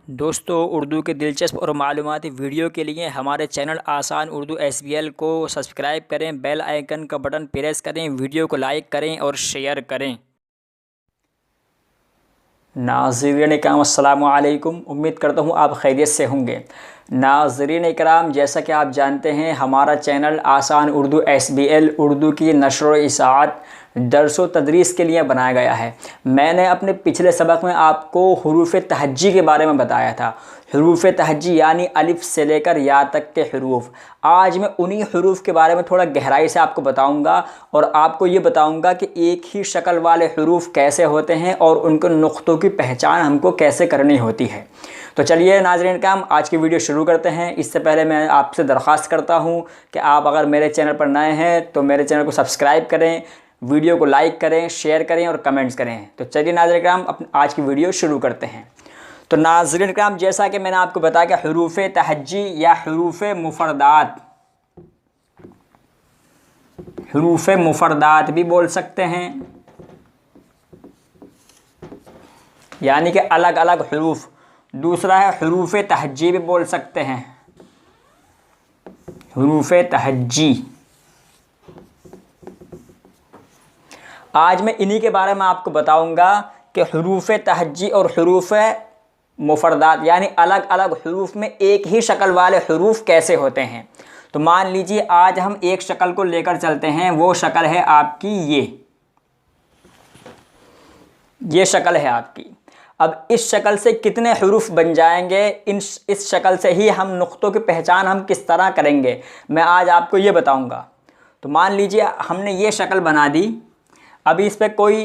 दोस्तों, उर्दू के दिलचस्प और मालूमाती वीडियो के लिए हमारे चैनल आसान उर्दू SBL को सब्सक्राइब करें, बेल आइकन का बटन प्रेस करें, वीडियो को लाइक करें और शेयर करें। नाज़रीन इकराम, अस्सलामु अलैकुम। उम्मीद करता हूँ आप खैरियत से होंगे। नाज़रीन इकराम, जैसा कि आप जानते हैं, हमारा चैनल आसान उर्दू SBL उर्दू की नशर व इशाअत दर्स व तदरीस के लिए बनाया गया है। मैंने अपने पिछले सबक में आपको हुरूफ़ तहज्जी के बारे में बताया था। हुरूफ़ तहज्जी यानी अलिफ से लेकर या तक के हुरूफ़। आज मैं उन्हीं हुरूफ़ के बारे में थोड़ा गहराई से आपको बताऊंगा और आपको ये बताऊंगा कि एक ही शक्ल वाले हुरूफ़ कैसे होते हैं और उनके नुक्तों की पहचान हमको कैसे करनी होती है। तो चलिए नाज़रीन इकराम, आज की वीडियो शुरू करते हैं। इससे पहले मैं आपसे दरख्वास्त करता हूँ कि आप अगर मेरे चैनल पर नए हैं तो मेरे चैनल को सब्सक्राइब करें, वीडियो को लाइक करें, शेयर करें और कमेंट्स करें। तो चलिए नाज़रीन इकराम, आज की वीडियो शुरू करते हैं। तो नाज़रीन इकराम, जैसा कि मैंने आपको बताया कि हुरूफ़ तहज्जी या हुरूफ़ मुफरदात भी बोल सकते हैं, यानी कि अलग अलग हुरूफ़। दूसरा है हुरूफ़ तहज्जी भी बोल सकते हैं, हुरूफ़ तहज्जी। आज मैं इन्हीं के बारे में आपको बताऊंगा कि हुरूफ़ तहज्जी और हुरूफ़ मुफरदात यानी अलग अलग हुरूफ़ में एक ही शक्ल वाले हुरूफ़ कैसे होते हैं। तो मान लीजिए आज हम एक शक्ल को लेकर चलते हैं। वो शक्ल है आपकी ये शक्ल है आपकी। अब इस शक्ल से कितने हुरूफ़ बन जाएंगे, इस शक्ल से ही हम नुक्तों की पहचान हम किस तरह करेंगे, मैं आज आपको ये बताऊंगा। तो मान लीजिए हमने ये शक्ल बना दी। अभी इस पर कोई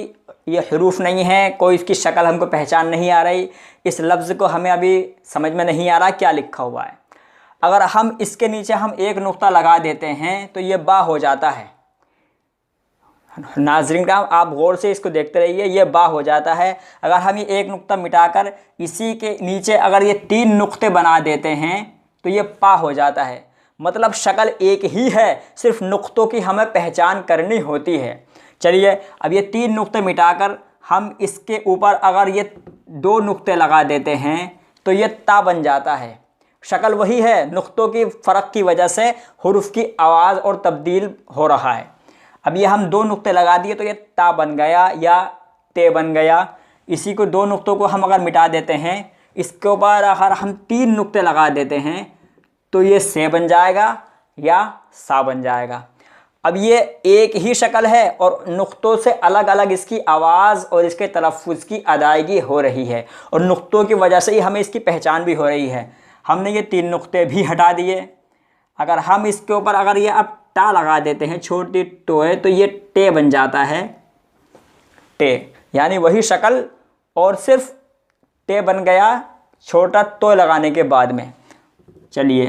ये हुरूफ़ नहीं है, कोई इसकी शक्ल हमको पहचान नहीं आ रही। इस लफ्ज़ को हमें अभी समझ में नहीं आ रहा क्या लिखा हुआ है। अगर हम इसके नीचे हम एक नुक्ता लगा देते हैं तो ये बा हो जाता है। नाज़रीन का आप गौर से इसको देखते रहिए, ये बा हो जाता है। अगर हम ये एक नुक्ता मिटाकर इसी के नीचे अगर ये 3 नुक्ते बना देते हैं तो ये पा हो जाता है। मतलब शक्ल एक ही है, सिर्फ नुक्तों की हमें पहचान करनी होती है। चलिए, अब ये 3 नुक्ते मिटाकर हम इसके ऊपर अगर ये 2 नुक्ते लगा देते हैं तो ये ता बन जाता है। शक्ल वही है, नुक्तों की फ़र्क की वजह से हुरूफ़ की आवाज़ और तब्दील हो रहा है। अब ये हम 2 नुक्ते लगा दिए तो ये ता बन गया या ते बन गया। इसी को 2 नुक्तों को हम अगर मिटा देते हैं, इसके ऊपर अगर हम 3 नुक्ते लगा देते हैं तो ये से बन जाएगा या सा बन जाएगा। अब ये एक ही शक्ल है और नुक्तों से अलग अलग इसकी आवाज़ और इसके तलफ़्फ़ुज़ की अदायगी हो रही है और नुक्तों की वजह से ही हमें इसकी पहचान भी हो रही है। हमने ये 3 नुक्ते भी हटा दिए। अगर हम इसके ऊपर अगर ये अब टा लगा देते हैं, छोटी टो है, तो ये टे बन जाता है, टे, यानी वही शक्ल और सिर्फ टे बन गया छोटा तो लगाने के बाद में। चलिए,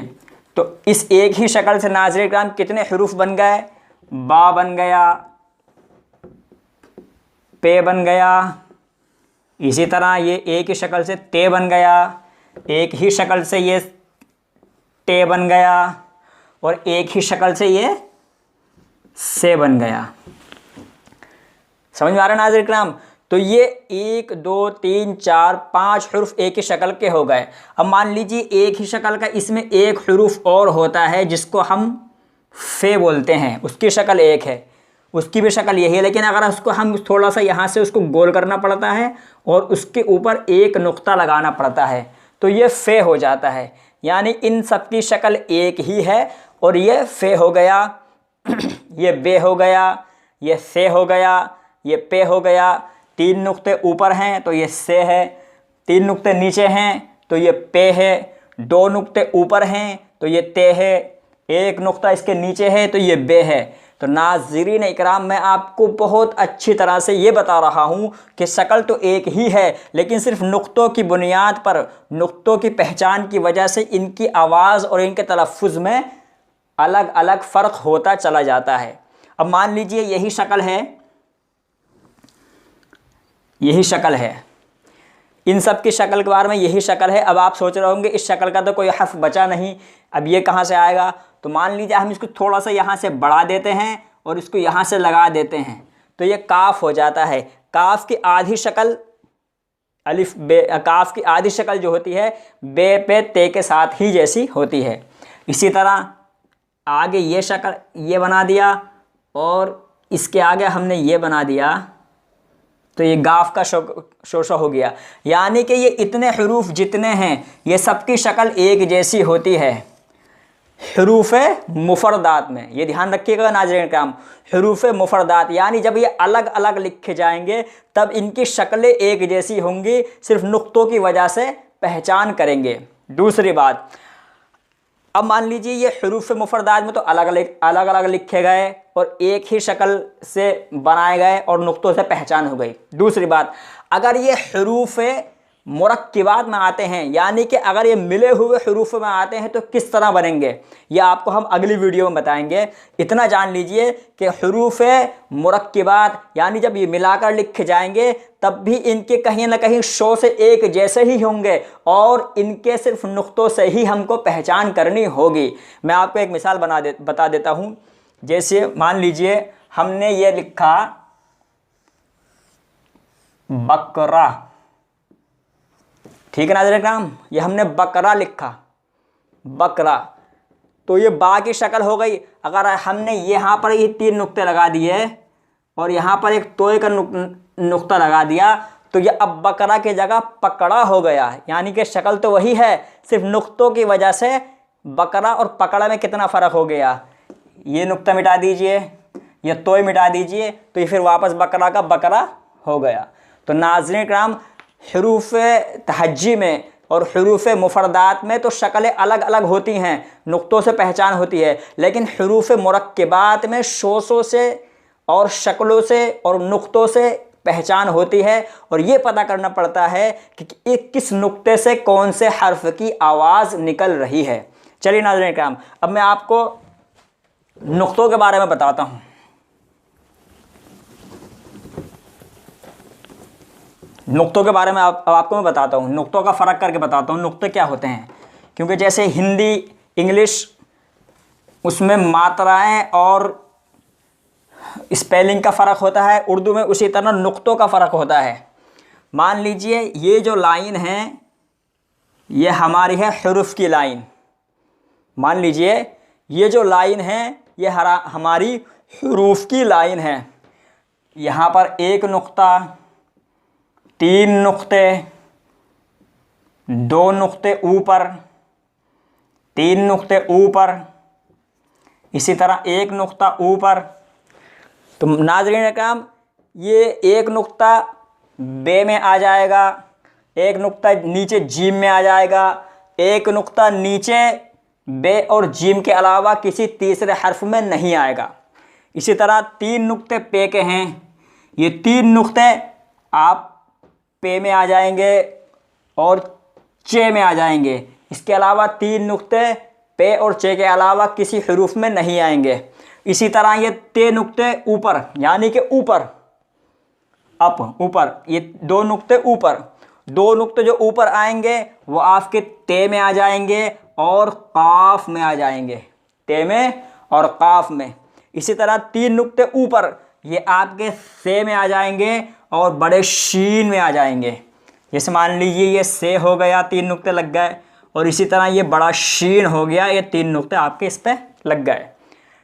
तो इस एक ही शक्ल से नाज़रीन किराम कितने हुरूफ़ बन गए? बा बन गया, पे बन गया। इसी तरह ये एक ही शक्ल से ते बन गया, एक ही शक्ल से ये टे बन गया और एक ही शक्ल से ये से बन गया। समझ में आ रहा है नाज़रीन किराम? तो ये 1 2 3 4 5 हुरूफ़ एक ही शक्ल के हो गए। अब मान लीजिए एक ही शक्ल का इसमें एक हुरूफ़ और होता है जिसको हम फे बोलते हैं। उसकी शक्ल एक है, उसकी भी शक्ल यही है, लेकिन अगर उसको हम थोड़ा सा यहाँ से उसको गोल करना पड़ता है और उसके ऊपर एक नुक्ता लगाना पड़ता है तो ये फे हो जाता है। यानी इन सब की शक्ल एक ही है और ये फे हो गया, ये बे हो गया, ये से हो गया, ये पे हो गया। 3 नुक्ते ऊपर हैं तो ये से है, 3 नुक्ते नीचे हैं तो ये पे है, 2 नुक्ते ऊपर हैं तो ये ते है, 1 नुक्ता इसके नीचे है तो ये बे है। तो नाज़रीन इकराम, मैं आपको बहुत अच्छी तरह से ये बता रहा हूँ कि शक्ल तो एक ही है, लेकिन सिर्फ नुक्तों की बुनियाद पर, नुक्तों की पहचान की वजह से इनकी आवाज़ और इनके तलफ़्फ़ुज़ में अलग अलग फ़र्क होता चला जाता है। अब मान लीजिए यही शक्ल है, यही शक्ल है, इन सब की शक्ल के बारे में यही शक्ल है। अब आप सोच रहे होंगे इस शक्ल का तो कोई हर्फ बचा नहीं, अब ये कहाँ से आएगा? तो मान लीजिए हम इसको थोड़ा सा यहाँ से बढ़ा देते हैं और इसको यहाँ से लगा देते हैं तो ये काफ हो जाता है। काफ की आधी शक्ल अलिफ बे काफ की आधी शक्ल जो होती है बे पे ते के साथ ही जैसी होती है। इसी तरह आगे ये शक्ल ये बना दिया और इसके आगे हमने ये बना दिया, तो ये गाफ का शोशा हो गया। यानी कि ये इतने हरूफ जितने हैं ये सबकी शक्ल एक जैसी होती है हरूफ मुफरदात में। ये ध्यान रखिएगा नाज़रीन किराम, हरूफ मुफरदात यानी जब ये अलग अलग लिखे जाएंगे तब इनकी शक्लें एक जैसी होंगी, सिर्फ नुक्तों की वजह से पहचान करेंगे। दूसरी बात, अब मान लीजिए ये हरूफ मुफरदात में तो अलग अलग लिखे गए और एक ही शक्ल से बनाए गए और नुक्तों से पहचान हो गई। दूसरी बात, अगर ये हरूफ मुरक्किबात में आते हैं यानी कि अगर ये मिले हुए हरूफ में आते हैं तो किस तरह बनेंगे, यह आपको हम अगली वीडियो में बताएंगे। इतना जान लीजिए कि हरूफ मुरक्किबात यानी जब ये मिलाकर लिखे जाएंगे तब भी इनके कहीं ना कहीं शो से एक जैसे ही होंगे और इनके सिर्फ नुक्तों से ही हमको पहचान करनी होगी। मैं आपको एक मिसाल बता देता हूँ। जैसे मान लीजिए हमने ये लिखा बकरा, ठीक है नाज़रीन किराम, ये हमने बकरा लिखा बकरा, तो ये बा की शक्ल हो गई। अगर हमने यहाँ पर ये 3 नुक्ते लगा दिए और यहाँ पर एक तोय का नुक्ता लगा दिया तो ये अब बकरा की जगह पकड़ा हो गया। यानी कि शक्ल तो वही है, सिर्फ नुक्तों की वजह से बकरा और पकड़ा में कितना फ़र्क हो गया। ये नुक्ता मिटा दीजिए, ये तोय मिटा दीजिए, तो ये फिर वापस बकरा का बकरा हो गया। तो नाज़रीन किराम, हरूफ तहज्जी में और हरूफ मुफरदात में तो शक्लें अलग अलग होती हैं, नुक्तों से पहचान होती है, लेकिन हरूफ मुरक्किबात में शोशों से और शक्लों से और नुक्तों से पहचान होती है और ये पता करना पड़ता है कि किस नुक्ते से कौन से हर्फ की आवाज़ निकल रही है। चलिए नाज़रीन किराम, अब मैं आपको नुक्तों के बारे में बताता हूँ। नुक्तों के बारे में आपको मैं बताता हूँ, नुक्तों का फ़र्क करके बताता हूँ नुक्ते क्या होते हैं। क्योंकि जैसे हिंदी इंग्लिश उसमें मात्राएं और स्पेलिंग का फ़र्क होता है, उर्दू में उसी तरह नुक्तों का फ़र्क होता है। मान लीजिए ये जो लाइन है ये हमारी है हुरूफ की लाइन। मान लीजिए ये जो लाइन है ये हमारी हुरूफ की लाइन है। यहाँ पर 1 नुक्ता, 3 नुक्ते, 2 नुक्ते ऊपर, 3 नुक्ते ऊपर, इसी तरह 1 नुक्ता ऊपर। तो नाज़रीन किराम, ये 1 नुक्ता बे में आ जाएगा, 1 नुक्ता नीचे जीम में आ जाएगा, 1 नुक्ता नीचे बे और जीम के अलावा किसी तीसरे हर्फ में नहीं आएगा। इसी तरह 3 नुक्ते पे के हैं, ये 3 नुक्ते आप पे में आ जाएंगे और चे में आ जाएंगे। इसके अलावा 3 नुक्ते पे और चे के अलावा किसी हुरूफ में नहीं आएंगे। इसी तरह ये 3 नुक्ते ऊपर यानी कि ऊपर अप ऊपर, ये 2 नुक्ते ऊपर, 2 नुक्ते जो ऊपर आएंगे वो आपके ते में आ जाएंगे और काफ में आ जाएंगे, ते में और काफ में। इसी तरह 3 नुक्ते ऊपर ये आपके से में आ जाएंगे और बड़े शीन में आ जाएंगे। जैसे मान लीजिए ये से हो गया, 3 नुक्ते लग गए, और इसी तरह ये बड़ा शीन हो गया, ये 3 नुक्ते आपके इस पर लग गए।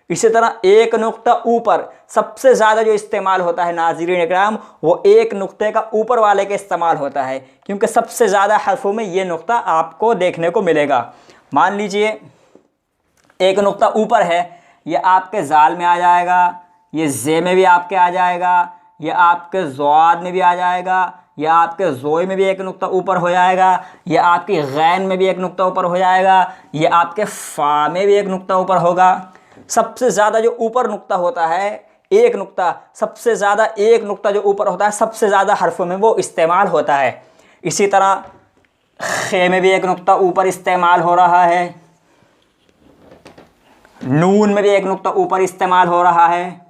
इसी तरह 1 नुक्ता ऊपर सबसे ज़्यादा जो इस्तेमाल होता है नाज़रीन इकराम, वो 1 नुक्ते का ऊपर वाले के इस्तेमाल होता है, क्योंकि सबसे ज़्यादा हर्फों में ये नुक्ता आपको देखने को मिलेगा। मान लीजिए 1 नुक्ता ऊपर है, ये आपके जाल में आ जाएगा, ये जे में भी आपके आ जाएगा, ये आपके ज़वाद में भी आ जाएगा, ये आपके ज़ोए में भी 1 नुक्ता ऊपर हो जाएगा, ये आपकी गैन में भी 1 नुक्ता ऊपर हो जाएगा, ये आपके फ़ा में भी 1 नुक्ता ऊपर होगा। सबसे ज़्यादा जो ऊपर नुक्ता होता है 1 नुक्ता, सबसे ज़्यादा 1 नुक्ता जो ऊपर होता है सबसे ज़्यादा हर्फों में वो इस्तेमाल होता है। इसी तरह खे में भी 1 नुक्ता ऊपर इस्तेमाल हो रहा है, नून में भी 1 नुक्ता ऊपर इस्तेमाल हो रहा है।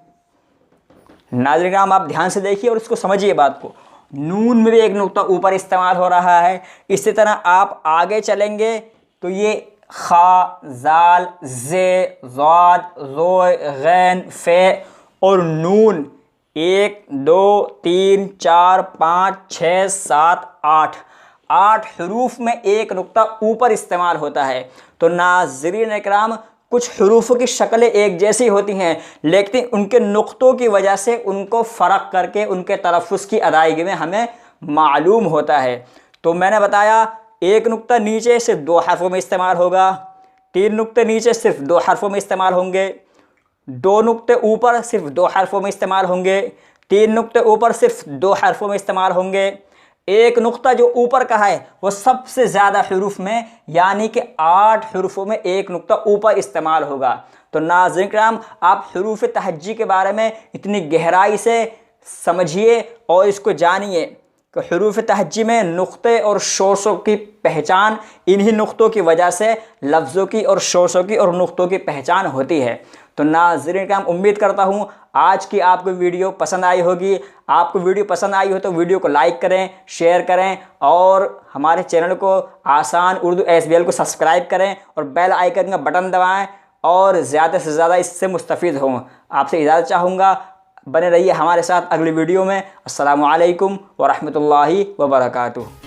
नाज़रीन किराम, आप ध्यान से देखिए और इसको समझिए बात को। नून में भी 1 नुक्ता ऊपर इस्तेमाल हो रहा है। इसी तरह आप आगे चलेंगे तो ये खा, जाल, जे, ज़ाद, ज़ोय, गैन, फे और नून, 1 2 3 4 5 6 7 8 8 हरूफ में एक नुक्ता ऊपर इस्तेमाल होता है। तो नाज़रीन इकराम, कुछ हरूफों की शक्लें एक जैसी होती हैं, लेकिन उनके नुक्तों की वजह से उनको फ़र्क करके उनके तलफ़्फ़ुज़ की अदायगी में हमें मालूम होता है। तो मैंने बताया एक नुक्ता नीचे सिर्फ 2 हरफ़ों में इस्तेमाल होगा, 3 नुक्ते नीचे सिर्फ 2 हरफ़ों में इस्तेमाल होंगे, 2 नुक्ते ऊपर सिर्फ 2 हरफ़ों में इस्तेमाल होंगे, 3 नुक्ते ऊपर सिर्फ 2 हरफ़ों में इस्तेमाल होंगे। एक नुक्ता जो ऊपर का है वो सबसे ज़्यादा हरूफ में, यानी कि 8 हरूफों में एक नुक्ता ऊपर इस्तेमाल होगा। तो नाज़रीन किराम, आप हरूफ तहज्जी के बारे में इतनी गहराई से समझिए और इसको जानिए कि हरूफ तहज्जी में नुक्ते और शोशों की पहचान, इन्हीं नुक्तों की वजह से लफ्ज़ों की और शोशों की और नुक्तों की पहचान होती है। तो नाज़रीन किराम, उम्मीद करता हूँ आज की आपको वीडियो पसंद आई होगी। आपको वीडियो पसंद आई हो तो वीडियो को लाइक करें, शेयर करें और हमारे चैनल को आसान उर्दू SBL को सब्सक्राइब करें और बेल आइकन का बटन दबाएं और ज़्यादा से ज़्यादा इससे मुस्तफ़ीद हों। आपसे इजाज़त चाहूँगा, बने रहिए हमारे साथ अगली वीडियो में। अस्सलामु अलैकुम व रहमतुल्लाहि व बरकातुहू।